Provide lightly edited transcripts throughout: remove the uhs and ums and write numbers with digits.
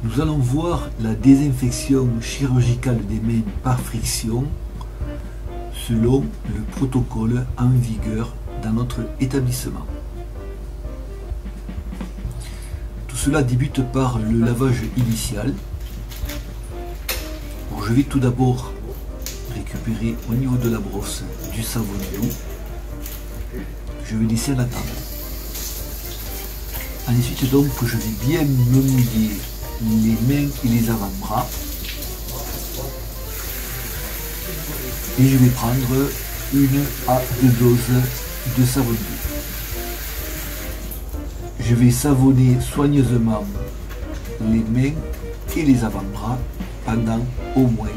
Nous allons voir la désinfection chirurgicale des mains par friction selon le protocole en vigueur dans notre établissement. Tout cela débute par le lavage initial. Bon, je vais tout d'abord récupérer au niveau de la brosse du savon doux. Je vais laisser à la table. Ensuite donc je vais bien me mouiller les mains et les avant-bras. Et je vais prendre 1 à 2 doses de savon doux. Je vais savonner soigneusement les mains et les avant-bras pendant au moins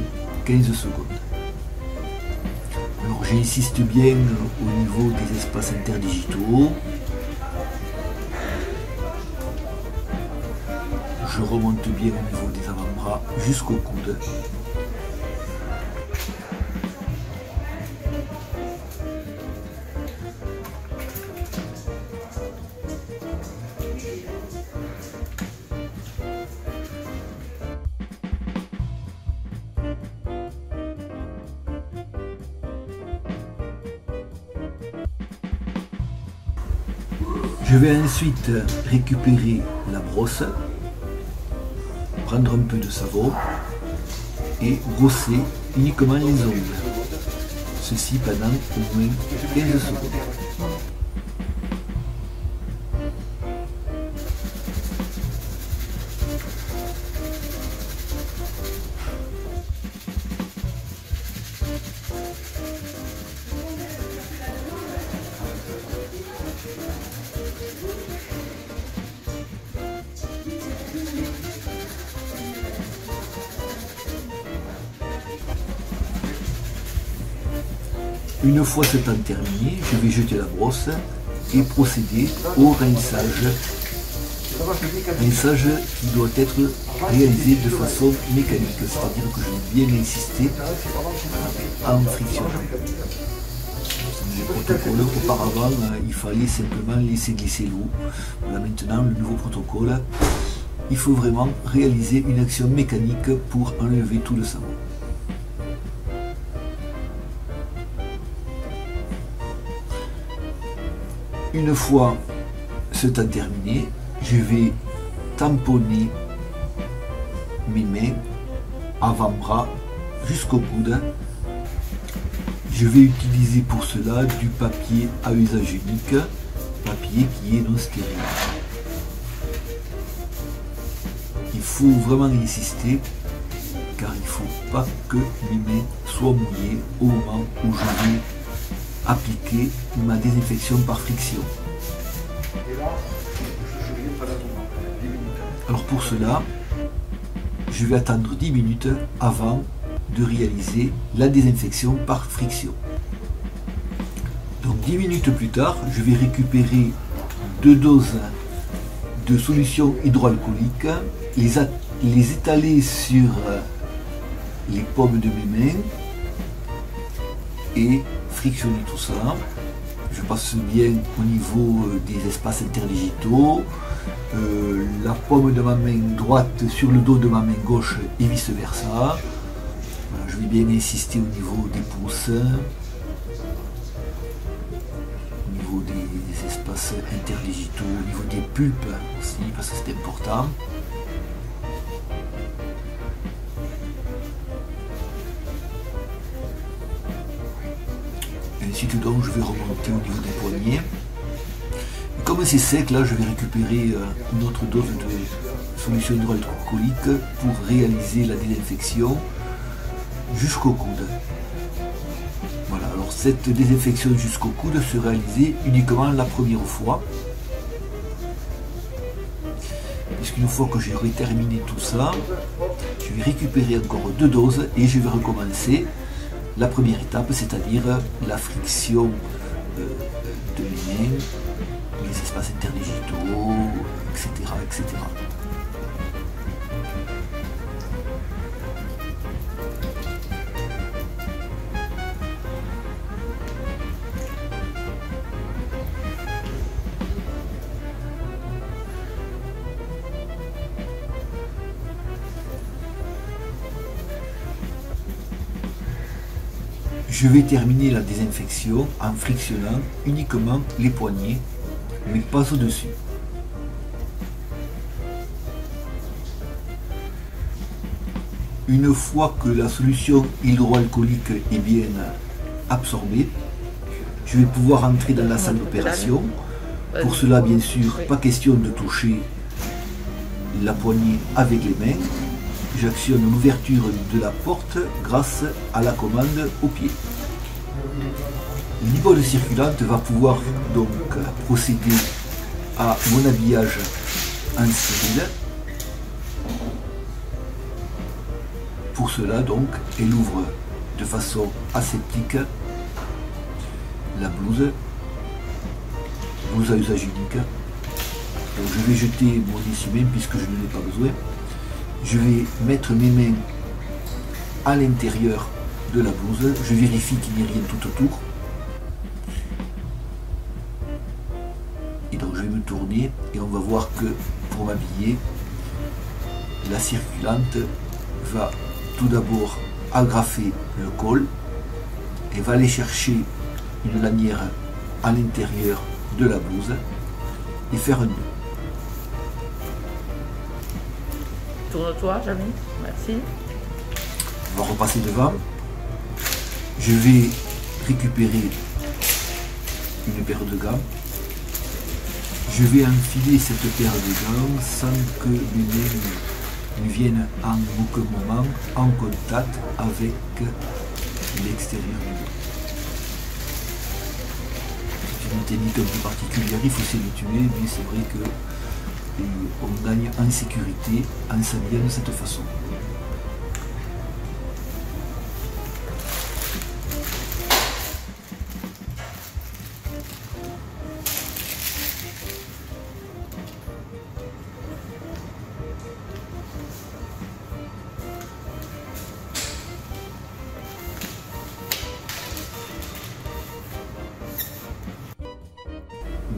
15 secondes. Alors j'insiste bien au niveau des espaces interdigitaux. Je remonte bien au niveau des avant-bras jusqu'au coude. Je vais ensuite récupérer la brosse, prendre un peu de savon et brosser uniquement les ongles. Ceci pendant au moins 15 secondes. Une fois ce temps terminé, je vais jeter la brosse et procéder au rinçage. Rinçage qui doit être réalisé de façon mécanique, c'est-à-dire que je vais bien insister en friction. Le protocole, auparavant, il fallait simplement laisser glisser l'eau. Là maintenant, le nouveau protocole, il faut vraiment réaliser une action mécanique pour enlever tout le savon. Une fois ce temps terminé, je vais tamponner mes mains, avant-bras jusqu'au coude. Je vais utiliser pour cela du papier à usage unique, papier qui est non stérile. Il faut vraiment insister car il ne faut pas que mes mains soient mouillées au moment où je vais appliquer ma désinfection par friction. Alors pour cela, je vais attendre 10 minutes avant de réaliser la désinfection par friction. Donc 10 minutes plus tard, je vais récupérer 2 doses de solution hydroalcoolique, les étaler sur les paumes de mes mains et frictionner tout ça. Je passe bien au niveau des espaces interdigitaux, la paume de ma main droite sur le dos de ma main gauche et vice versa. Voilà, je vais bien insister au niveau des pouces, au niveau des espaces interdigitaux, au niveau des pulpes aussi, parce que c'est important. Ensuite donc je vais remonter au niveau des poignets. Et comme c'est sec, là je vais récupérer une autre dose de solution hydroalcoolique pour réaliser la désinfection jusqu'au coude. Voilà, alors cette désinfection jusqu'au coude se réalisait uniquement la première fois. Puisqu'une fois que j'aurai terminé tout ça, je vais récupérer encore 2 doses et je vais recommencer la première étape, c'est-à-dire la friction de mes mains, les espaces interdigitaux, etc., etc. Je vais terminer la désinfection en frictionnant uniquement les poignets, mais pas au-dessus. Une fois que la solution hydroalcoolique est bien absorbée, je vais pouvoir entrer dans la salle d'opération. Pour cela, bien sûr, pas question de toucher la poignée avec les mains. J'actionne l'ouverture de la porte grâce à la commande au pied. L'hypode circulante va pouvoir donc procéder à mon habillage en stérile. Pour cela, donc, elle ouvre de façon aseptique la blouse à usage unique. Donc je vais jeter mon essuie-main puisque je n'en ai pas besoin. Je vais mettre mes mains à l'intérieur de la blouse. Je vérifie qu'il n'y ait rien tout autour. Et donc je vais me tourner et on va voir que pour m'habiller, la circulante va tout d'abord agrafer le col et va aller chercher une lanière à l'intérieur de la blouse et faire un nœud. Tourne-toi, Jamie. Merci. On va repasser devant. Je vais récupérer une paire de gants. Je vais enfiler cette paire de gants sans que mes mains ne viennent en aucun moment en contact avec l'extérieur du dos. C'est une technique un peu particulière, il faut s'habituer, mais c'est vrai que on gagne en sécurité en s'habillant de cette façon.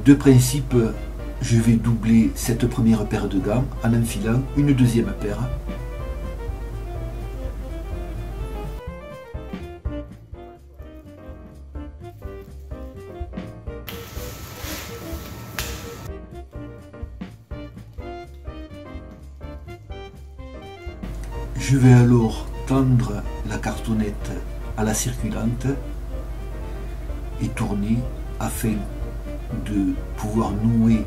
De principe, je vais doubler cette première paire de gants en enfilant une deuxième paire. Je vais alors tendre la cartonnette à la circulante et tourner afin de pouvoir nouer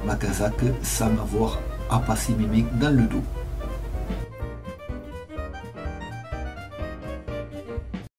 ma casaque sans avoir à passer mes mains dans le dos.